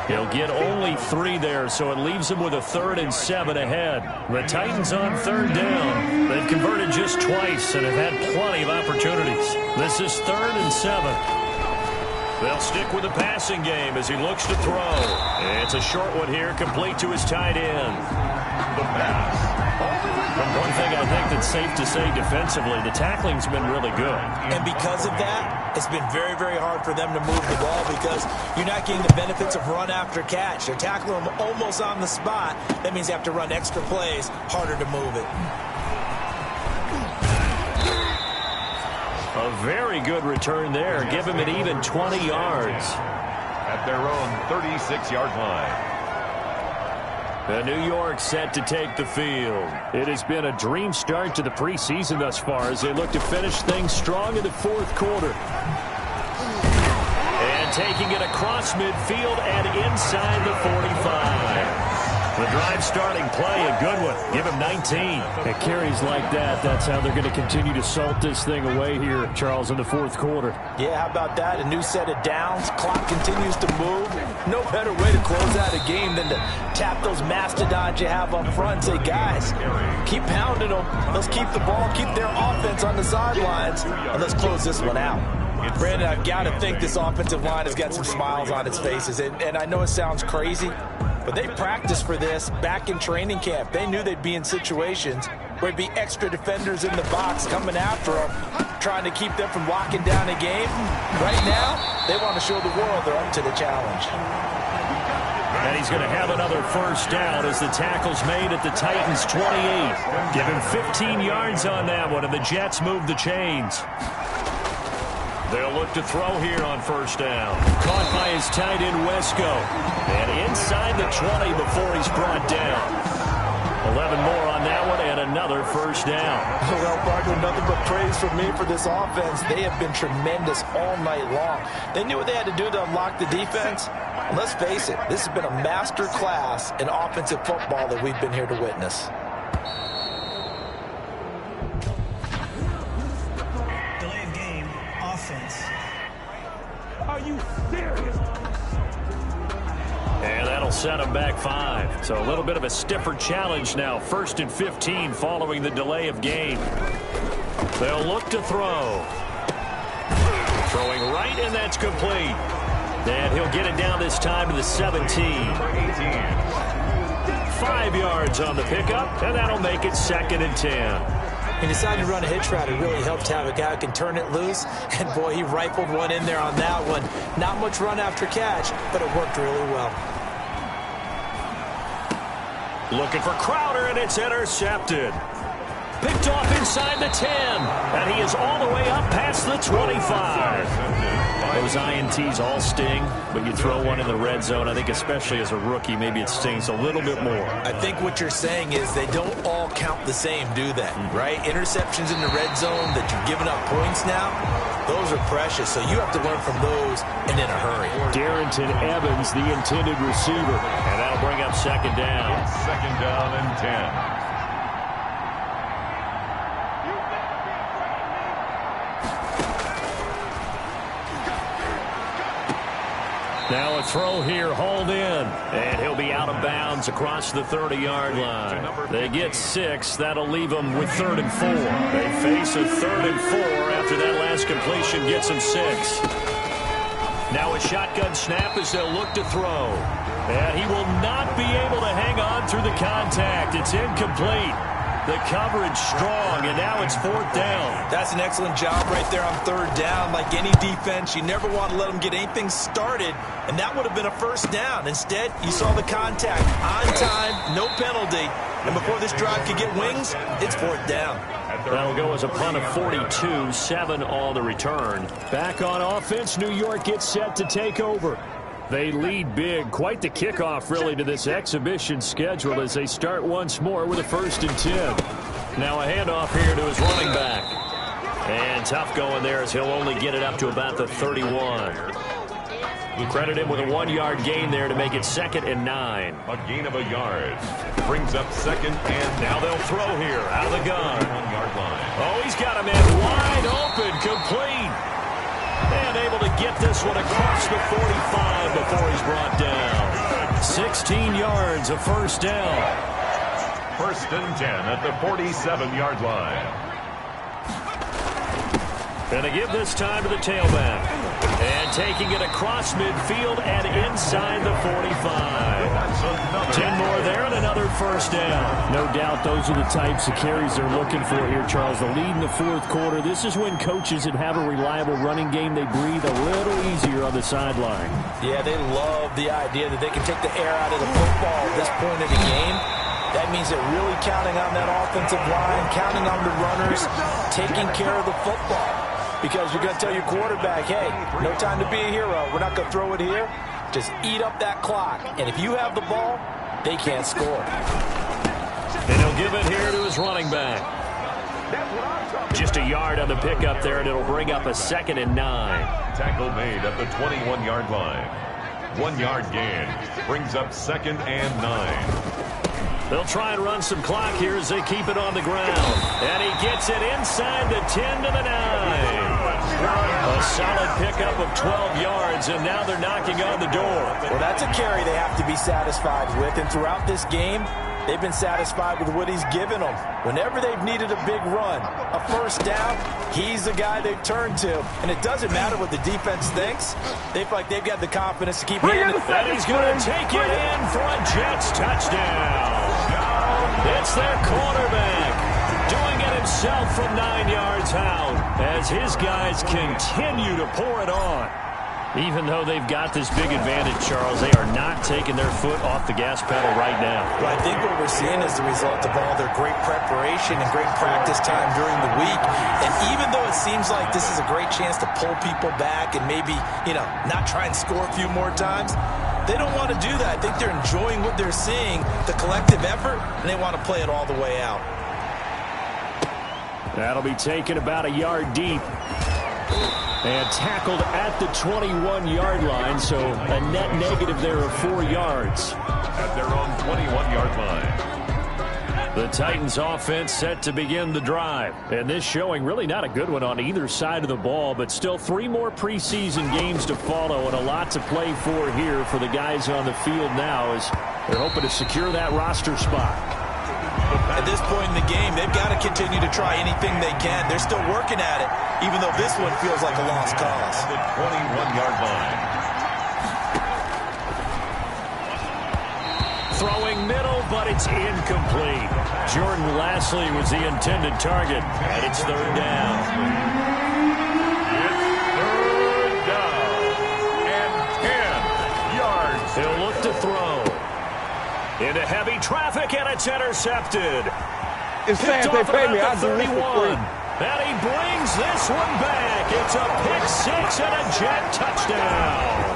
He'll get only 3 there, so it leaves him with a 3rd and 7 ahead. The Titans on third down. They've converted just twice and have had plenty of opportunities. This is 3rd and 7. They'll stick with the passing game as he looks to throw. It's a short one here, complete to his tight end. The pass. One thing I think that's safe to say defensively, the tackling's been really good. And because of that, it's been very, very hard for them to move the ball because you're not getting the benefits of run after catch. They're tackling them almost on the spot. That means they have to run extra plays, harder to move it. A very good return there. Give him an even 20 yards. At their own 36-yard line. New York set to take the field. It has been a dream start to the preseason thus far as they look to finish things strong in the fourth quarter. And taking it across midfield and inside the 45. The drive starting play, a good one. Give him 19. At carries like that, that's how they're going to continue to salt this thing away here, Charles, in the fourth quarter. Yeah, how about that? A new set of downs. Clock continues to move. No better way to close out a game than to tap those mastodons you have up front and say, guys, keep pounding them. Let's keep the ball, keep their offense on the sidelines, and let's close this one out. Brandon, I've got to think this offensive line has got some smiles on its faces, and I know it sounds crazy, but they practiced for this back in training camp. They knew they'd be in situations where there'd be extra defenders in the box coming after them, trying to keep them from locking down a game. Right now, they want to show the world they're up to the challenge. And he's going to have another first down as the tackle's made at the Titans' 28. Give him 15 yards on that one, and the Jets move the chains. They'll look to throw here on first down. Caught by his tight end, Wesco. And inside the 20 before he's brought down. 11 more on that one and another first down. Well, Barker, nothing but praise from me for this offense. They have been tremendous all night long. They knew what they had to do to unlock the defense. And let's face it, this has been a master class in offensive football that we've been here to witness. Are you serious? And that'll set him back 5. So a little bit of a stiffer challenge now. 1st and 15 following the delay of game. They'll look to throw. Throwing right, and that's complete. And he'll get it down this time to the 17. 5 yards on the pickup, and that'll make it 2nd and 10. He decided to run a hitch route. It really helped to have a guy who can turn it loose. And, boy, he rifled one in there on that one. Not much run after catch, but it worked really well. Looking for Crowder, and it's intercepted. Picked off inside the 10. And he is all the way up past the 25. Those INTs all sting, but you throw one in the red zone, I think especially as a rookie, maybe it stings a little bit more. I think what you're saying is they don't all count the same, do they? Right? Interceptions in the red zone that you've given up points now, those are precious, so you have to learn from those and in a hurry. Darrington Evans, the intended receiver, and that'll bring up 2nd down. 2nd down and 10. Now a throw here, hauled in, and he'll be out of bounds across the 30-yard line. They get 6. That'll leave them with 3rd and 4. They face a 3rd and 4 after that last completion gets them 6. Now a shotgun snap as they'll look to throw. And he will not be able to hang on through the contact. It's incomplete. The coverage strong, and now it's 4th down. That's an excellent job right there on 3rd down. Like any defense, you never want to let them get anything started, and that would have been a 1st down. Instead, you saw the contact on time, no penalty, and before this drive could get wings, it's 4th down. That'll go as a punt of 42, 7 on the return. Back on offense, New York gets set to take over. They lead big. Quite the kickoff, really, to this exhibition schedule as they start once more with a 1st and 10. Now a handoff here to his running back. And tough going there as he'll only get it up to about the 31. We credit him with a 1-yard gain there to make it 2nd and 9. A gain of a yard. Brings up 2nd and now they'll throw here out of the gun. 1-yard line. Oh, he's got a man wide open, complete. And able to get this one across the 45 before he's brought down. 16 yards, a 1st down. 1st and 10 at the 47-yard line. And to give this time to the tailback. And taking it across midfield and inside the 45. 10 more there and another 1st down. No doubt those are the types of carries they're looking for here, Charles. The lead in the fourth quarter. This is when coaches that have a reliable running game, they breathe a little easier on the sideline. Yeah, they love the idea that they can take the air out of the football at this point of the game. That means they're really counting on that offensive line, counting on the runners, taking care of the football. because you're going to tell your quarterback, hey, no time to be a hero. We're not going to throw it here. Just eat up that clock. And if you have the ball, they can't score. And he'll give it here to his running back. Just a yard on the pickup there, and it'll bring up a 2nd and 9. Tackle made at the 21-yard line. 1 yard gain brings up 2nd and 9. They'll try and run some clock here as they keep it on the ground. And he gets it inside the 10 to the 9. A solid pickup of 12 yards, and now they're knocking on the door. Well, that's a carry they have to be satisfied with, and throughout this game, they've been satisfied with what he's given them. Whenever they've needed a big run, a first down, he's the guy they've turned to. And it doesn't matter what the defense thinks. They feel like they've got the confidence to keep handing it. And he's going to take it in for a Jets touchdown. It's their quarterback doing it himself from 9 yards out as his guys continue to pour it on. Even though they've got this big advantage, Charles, they are not taking their foot off the gas pedal right now. Well, I think what we're seeing is the result of all their great preparation and great practice time during the week. And even though it seems like this is a great chance to pull people back and maybe, not try and score a few more times, they don't want to do that. I think they're enjoying what they're seeing, the collective effort, and they want to play it all the way out. That'll be taken about a yard deep. And tackled at the 21-yard line, so a net negative there of 4 yards. At their own 21-yard line. The Titans offense set to begin the drive. And this showing really not a good one on either side of the ball, but still 3 more preseason games to follow and a lot to play for here for the guys on the field now as they're hoping to secure that roster spot. At this point in the game, they've got to continue to try anything they can. They're still working at it, even though this one feels like a lost cause. The 21-yard line. Throwing middle, but it's incomplete. Jordan Lastly was the intended target, and it's 3rd down. It's 3rd down and 10 yards. He'll look to throw. Into heavy traffic, and it's intercepted. It's saying they pay me. I do this for 31. free. And he brings this one back. It's a pick 6 and a Jet touchdown.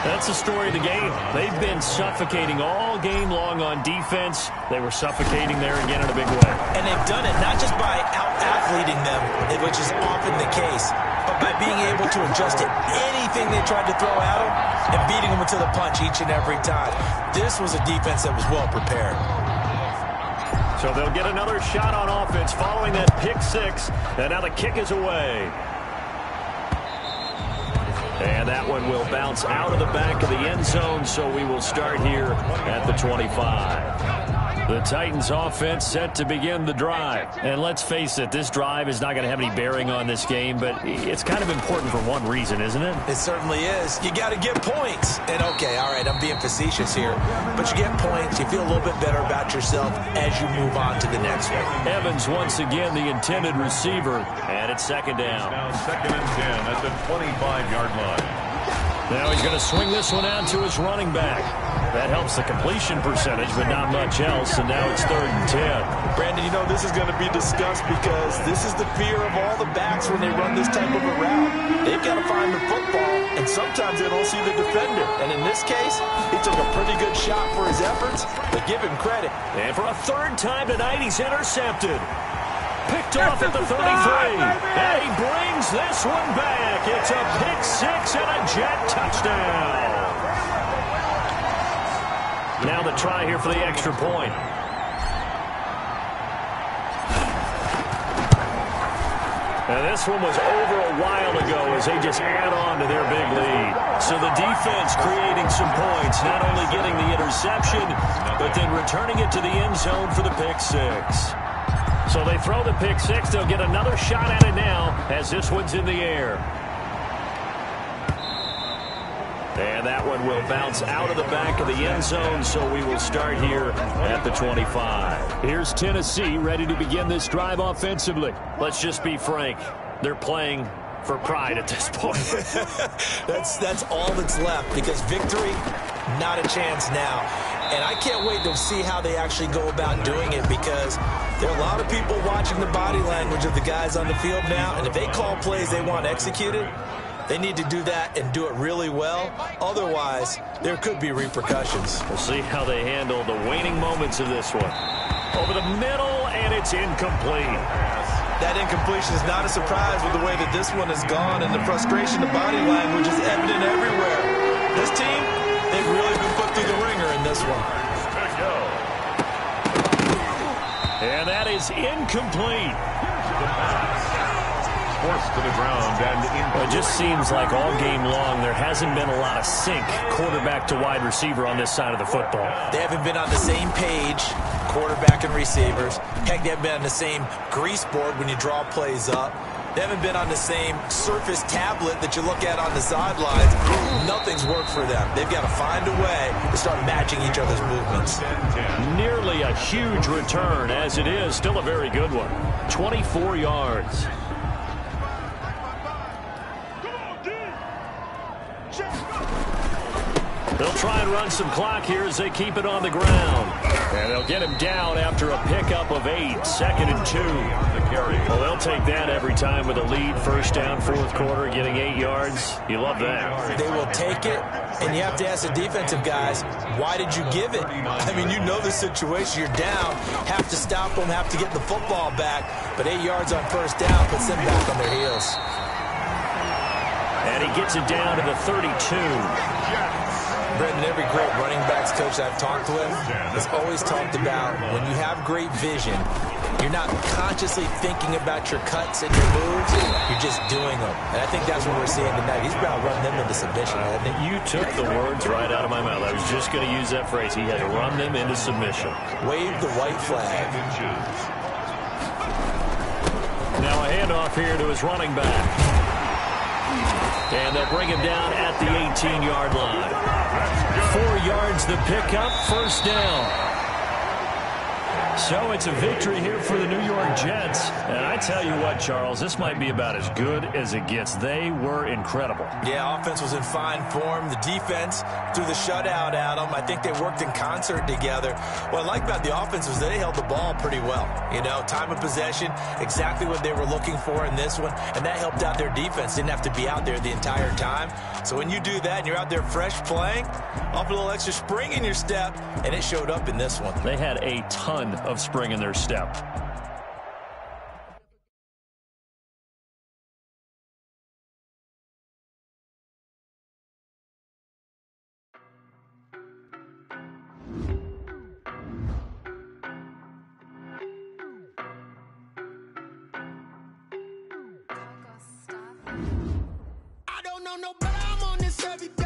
That's the story of the game. They've been suffocating all game long on defense. They were suffocating there again in a big way. And they've done it not just by out-athleting them, which is often the case, but by being able to adjust to anything they tried to throw at them and beating them to the punch each and every time. This was a defense that was well prepared. So they'll get another shot on offense following that pick 6, and now the kick is away. And that one will bounce out of the back of the end zone, so we will start here at the 25. The Titans offense set to begin the drive. And let's face it, this drive is not going to have any bearing on this game, but it's kind of important for one reason, isn't it? It certainly is. You got to get points. And okay, all right, I'm being facetious here, but you get points, you feel a little bit better about yourself as you move on to the next one. Evans once again the intended receiver, and it's 2nd down. Now 2nd and 10 at the 25-yard line. Now he's going to swing this one out to his running back. That helps the completion percentage, but not much else, and now it's 3rd and 10. Brandon, this is going to be discussed because this is the fear of all the backs when they run this type of a route. They've got to find the football, and sometimes they don't see the defender. And in this case, he took a pretty good shot for his efforts, but give him credit. And for a 3rd time tonight, he's intercepted. Picked off at the 33. And he brings this one back. It's a pick 6 and a Jet touchdown. Now the try here for the extra point. And this one was over a while ago as they just add on to their big lead. So the defense creating some points, not only getting the interception, but then returning it to the end zone for the pick 6. So they throw the pick 6. They'll get another shot at it now as this one's in the air. And that one will bounce out of the back of the end zone, so we will start here at the 25. Here's Tennessee ready to begin this drive offensively. Let's just be frank. They're playing for pride at this point. That's all that's left, because victory, not a chance now. And I can't wait to see how they actually go about doing it, because there are a lot of people watching the body language of the guys on the field now, and if they call plays they want executed, they need to do that and do it really well. Otherwise, there could be repercussions. We'll see how they handle the waning moments of this one. Over the middle, and it's incomplete. That incompletion is not a surprise with the way that this one has gone, and the frustration, the body language is evident everywhere. This team, they've really been put through the ringer in this one. And that is incomplete. Forced to the ground and It just seems like all game long there hasn't been a lot of sync quarterback to wide receiver on this side of the football. They haven't been on the same page, quarterback and receivers. Heck, they haven't been on the same grease board when you draw plays up. They haven't been on the same surface tablet that you look at on the sidelines. Nothing's worked for them. They've got to find a way to start matching each other's movements. Nearly a huge return, as it is. Still a very good one. 24 yards. They'll try and run some clock here as they keep it on the ground. And they'll get him down after a pickup of 8. 2nd and 2. Well, they'll take that every time with a lead. First down, fourth quarter, getting 8 yards. You love that. They will take it, and you have to ask the defensive guys, why did you give it? I mean, you know the situation. You're down, have to stop them, have to get the football back. But 8 yards on first down puts them back on their heels. And he gets it down to the 32. Brendan, every great running backs coach I've talked with has always talked about when you have great vision, you're not consciously thinking about your cuts and your moves, you're just doing them. And I think that's what we're seeing tonight. He's about to run them into submission, hasn't he? You took the words right out of my mouth. I was just going to use that phrase. He had to run them into submission. Wave the white flag. Now a handoff here to his running back. And they'll bring him down at the 18-yard line. 4 yards the pickup, first down. So it's a victory here for the New York Jets. And I tell you what, Charles, this might be about as good as it gets. They were incredible. Yeah, offense was in fine form. The defense threw the shutout at them. I think they worked in concert together. What I like about the offense was they held the ball pretty well. You know, time of possession, exactly what they were looking for in this one. And that helped out their defense. Didn't have to be out there the entire time. So when you do that and you're out there fresh playing, off a little extra spring in your step, and it showed up in this one. They had a ton of spring in their step. I don't know no better, I'm on this every day.